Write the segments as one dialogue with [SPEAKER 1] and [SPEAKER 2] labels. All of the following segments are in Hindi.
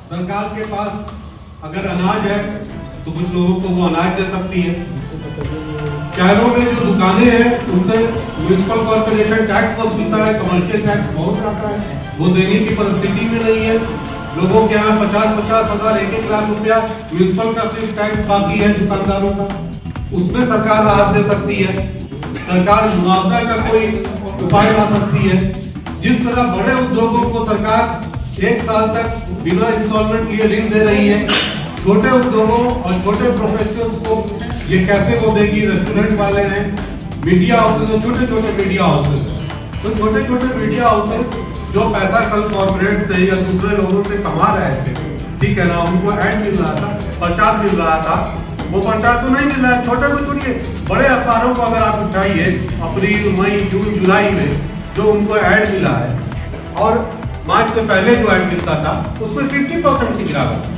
[SPEAKER 1] सरकार के पास अगर अनाज है तो कुछ लोगों को वो अनाज दे सकती है। शहरों में जो दुकानें हैं उनसे म्यूनिसिपल कॉर्पोरेशन टैक्स वसूलता है, कमर्शियल टैक्स बहुत आता है, वो देने की परिस्थिति में नहीं है। लोगों के यहाँ 50-50 हजार 1-1 लाख रुपया म्यूनिसिपल का सिर्फ टैक्स बाकी है दुकानदारों का, उसमें सरकार राहत दे सकती है। सरकार मुआवजा का कोई उपाय ला सकती है। जिस तरह बड़े उद्योगों को सरकार 1 साल तक बिना इंस्टॉलमेंट लिए ऋण दे रही है, छोटे उद्योगों और छोटे प्रोफेशनल्स को ये कैसे वो देगी? रेस्टोरेंट वाले हैं, मीडिया हाउसेज, छोटे छोटे मीडिया हाउसेज, तो छोटे छोटे मीडिया हाउसेज जो पैसा कल कॉर्पोरेट से या दूसरे लोगों से कमा रहे थे, ठीक है ना, उनको ऐड मिल रहा था, प्रचार मिल रहा था, वो प्रचार तो नहीं मिल रहा है। छोटे को छोड़िए, बड़े अखबारों को अगर आप उठाइए अप्रैल, मई, जून, जुलाई में जो उनको ऐड मिला है और मार्च से पहले जो ऐड मिलता था उसमें 50% की गिरावट,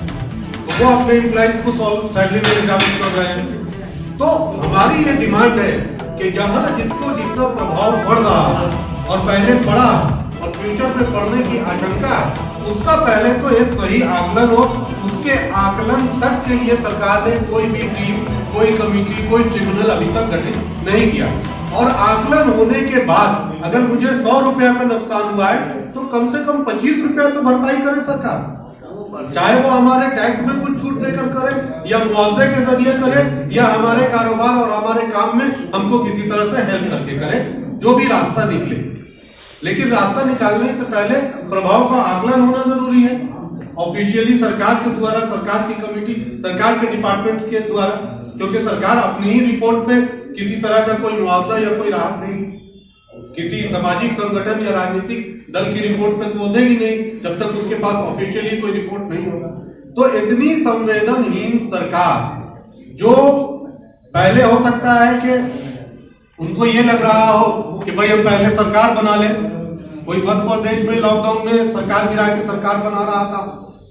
[SPEAKER 1] तो वो अपने एम्प्लॉइज को सैलरी में गिरावट कर रहे हैं। तो हमारी ये डिमांड है कि जहां जिसको जितना प्रभाव पड़ रहा है और पहले पड़ा और फ्यूचर में पड़ने की आशंका, उसका पहले तो एक सही आकलन हो। उसके आकलन तक के लिए सरकार ने कोई भी टीम, कोई कमेटी, कोई ट्रिब्यूनल अभी तक गठित नहीं किया। और आकलन होने के बाद अगर मुझे 100 रुपया का नुकसान हुआ है तो कम से कम 25 रुपया तो भरपाई करे सरकार, चाहे वो हमारे टैक्स में कुछ छूट देकर करे या मुआवजे के जरिए करे या हमारे कारोबार और हमारे काम में हमको किसी तरह से हेल्प करके करे, जो भी रास्ता निकले। लेकिन रास्ता निकालने से पहले प्रभाव का आकलन होना जरूरी है, ऑफिशियली सरकार के द्वारा, सरकार की कमेटी, सरकार के डिपार्टमेंट के द्वारा, क्योंकि सरकार अपनी ही रिपोर्ट में किसी तरह का कोई मुआवजा या कोई राहत देगी, किसी सामाजिक संगठन या राजनीतिक दल की रिपोर्ट में तो वो देगी नहीं जब तक उसके पास ऑफिशियली कोई रिपोर्ट नहीं होगा। तो इतनी संवेदनहीन सरकार, जो पहले हो सकता है कि उनको ये लग रहा हो कि भाई हम पहले सरकार बना ले, कोई मध्य प्रदेश में लॉकडाउन में सरकार गिरा के सरकार बना रहा था,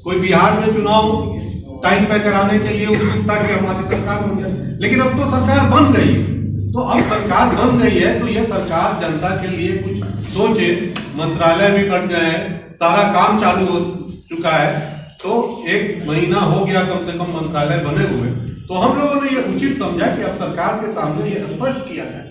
[SPEAKER 1] कोई बिहार में चुनाव टाइम पे कराने के लिए उत्सुकता कि हमारी सरकार बन जाए, लेकिन अब तो सरकार बन गई। तो अब सरकार बन गई है तो ये सरकार जनता के लिए कुछ सोचे, मंत्रालय भी बढ़ गए हैं, सारा काम चालू हो चुका है, तो 1 महीना हो गया कम से कम मंत्रालय बने हुए। तो हम लोगों ने ये उचित समझा कि अब सरकार के सामने ये स्पष्ट किया है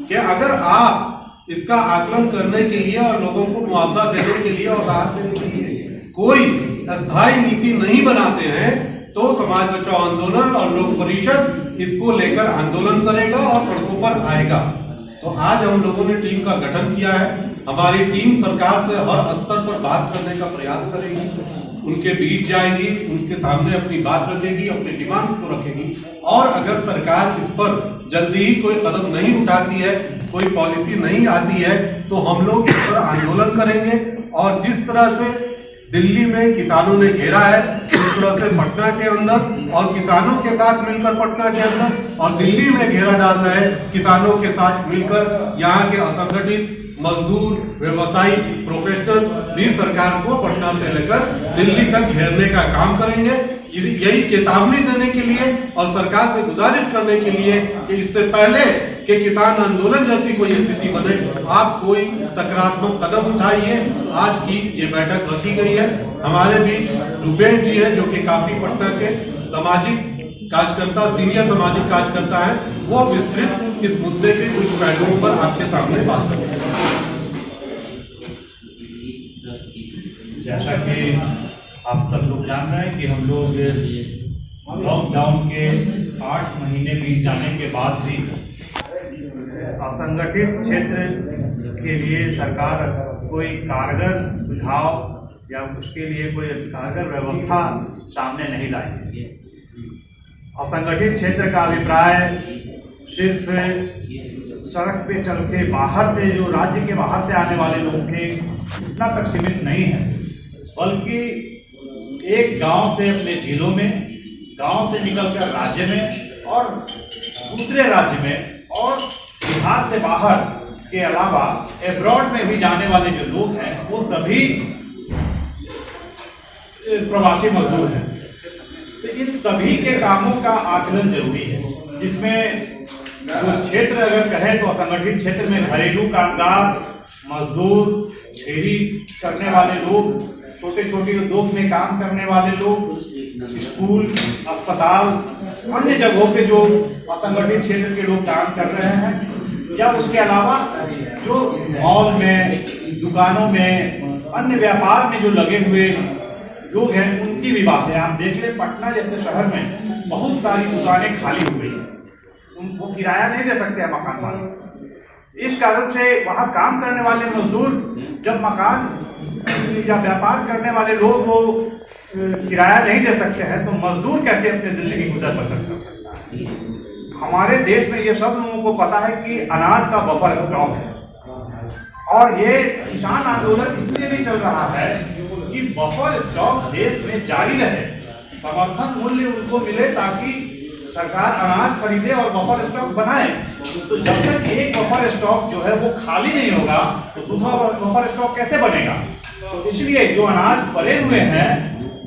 [SPEAKER 1] कि अगर आप इसका आकलन करने के लिए और लोगों को मुआवजा देने के लिए और राहत देने के लिए कोई अस्थायी नीति नहीं बनाते हैं तो समाज बचाओ आंदोलन और लोक परिषद इसको लेकर आंदोलन करेगा और सड़कों पर आएगा। तो आज हम लोगों ने टीम का गठन किया है। हमारी टीम सरकार से हर स्तर पर बात करने का प्रयास करेगी, उनके बीच जाएगी, उनके सामने अपनी बात रखेगी, अपने डिमांड्स को रखेगी, और अगर सरकार इस पर जल्दी ही कोई कदम नहीं उठाती है, कोई पॉलिसी नहीं आती है, तो हम लोग इस पर आंदोलन करेंगे। और जिस तरह से दिल्ली में किसानों ने घेरा है, उस तरह से पटना के अंदर और किसानों के साथ मिलकर पटना के अंदर और दिल्ली में घेरा डालना है, किसानों के साथ मिलकर यहाँ के असंगठित मजदूर, व्यवसायी, प्रोफेशनल भी सरकार को पटना से लेकर दिल्ली तक घेरने का काम करेंगे। यही चेतावनी देने के लिए और सरकार से गुजारिश करने के लिए कि इससे पहले कि किसान आंदोलन जैसी कोई स्थिति बने, आप कोई सकारात्मक कदम उठाइए। आज की ये बैठक रखी गई है। हमारे बीच रुपेश जी है जो कि काफी पटना के सामाजिक कार्यकर्ता, सीनियर सामाजिक कार्यकर्ता है, वो विस्तृत इस मुद्दे के कुछ पहलुओं पर आपके सामने बात करेंगे।
[SPEAKER 2] जैसा कि आप सब लोग जान रहे हैं कि हम लोग लॉकडाउन के 8 महीने बीत जाने के बाद भी असंगठित क्षेत्र के लिए सरकार कोई कारगर सुझाव या उसके लिए कोई कारगर व्यवस्था सामने नहीं लाई। असंगठित क्षेत्र का अभिप्राय सिर्फ सड़क पे चल के बाहर से, जो राज्य के बाहर से आने वाले लोग थे, इतना तक सीमित नहीं है, बल्कि एक गांव से अपने जिलों में, गांव से निकलकर राज्य में और दूसरे राज्य में और बिहार से बाहर के अलावा एब्रॉड में भी जाने वाले जो लोग हैं वो सभी प्रवासी मजदूर हैं। तो इन सभी के कामों का आकलन जरूरी है, जिसमें क्षेत्र अगर कहें तो असंगठित क्षेत्र में घरेलू कामगार, मजदूर, फेरी करने वाले लोग, छोटे छोटे उद्योग में काम करने वाले लोग, स्कूल, अस्पताल, अन्य जगहों पे जो असंगठित क्षेत्र के लोग काम कर रहे हैं, या उसके अलावा जो मॉल में, दुकानों में, अन्य व्यापार में जो लगे हुए लोग हैं, उनकी भी बात है। आप देख ले, पटना जैसे शहर में बहुत सारी दुकानें खाली हो गई हैं, उनको किराया नहीं दे सकते हैं मकान मालिक। इस कारण से वहां काम करने वाले मजदूर जब मकान या व्यापार करने वाले लोग वो किराया नहीं दे सकते हैं, तो मजदूर कैसे अपनी जिंदगी गुजर बसर कर सकता है। हमारे देश में ये सब लोगों को पता है कि अनाज का बफर स्टॉक है, और ये किसान आंदोलन इसलिए भी चल रहा है कि बफर स्टॉक देश में जारी रहे, समर्थन मूल्य उनको मिले, ताकि सरकार अनाज खरीदे और बफर स्टॉक बनाए। तो जब तक एक बफर स्टॉक जो है वो खाली नहीं होगा, तो दूसरा बफर स्टॉक कैसे बनेगा। तो इसलिए जो अनाज पड़े हुए हैं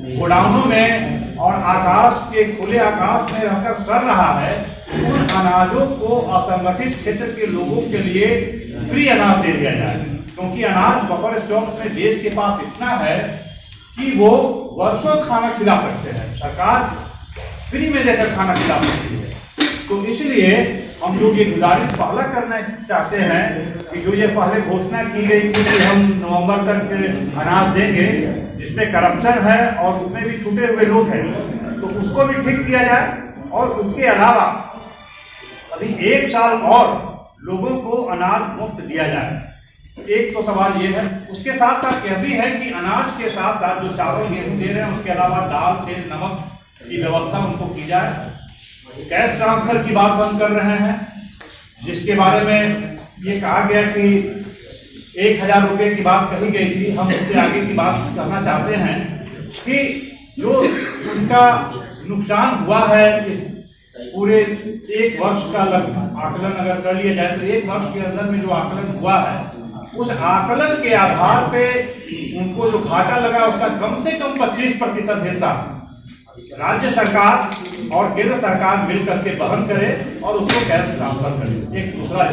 [SPEAKER 2] गोडाउनों में और आकाश के खुले आकाश में रहकर सड़ रहा है, उन अनाजों को असंगठित क्षेत्र के लोगों के लिए फ्री अनाज दे दिया जाए, क्योंकि अनाज बफर स्टॉक में देश के पास इतना है कि वो वर्षों खाना खिला सकते हैं, सरकार फ्री में देकर खाना खिला सकती है। तो इसलिए हम लोग ये गुजारिश पहला करना चाहते हैं कि जो ये पहले घोषणा की गई थी कि हम नवंबर तक अनाज देंगे, जिसमें करप्शन है और उसमें भी छूटे हुए लोग हैं, तो उसको भी ठीक किया जाए। और उसके अलावा अभी 1 साल और लोगों को अनाज मुफ्त दिया जाए। एक तो सवाल ये है। उसके साथ साथ यह भी है कि अनाज के साथ साथ जो चावल गेहूं दे रहे हैं, उसके अलावा दाल, तेल, नमक की व्यवस्था उनको की जाए। कैश ट्रांसफर की बात हम कर रहे हैं, जिसके बारे में ये कहा गया कि 1000 रुपये की बात कही गई थी। हम उससे आगे की बात करना चाहते हैं कि जो उनका नुकसान हुआ है, इस पूरे 1 वर्ष का आकलन अगर कर लिया जाए, तो 1 वर्ष के अंदर में जो आकलन हुआ है, उस आकलन के आधार पे उनको जो घाटा लगा, उसका कम से कम 25% हिस्सा राज्य सरकार और केंद्र सरकार मिलकर के वहन करे और उसको कैश ट्रांसफर करे। एक दूसरा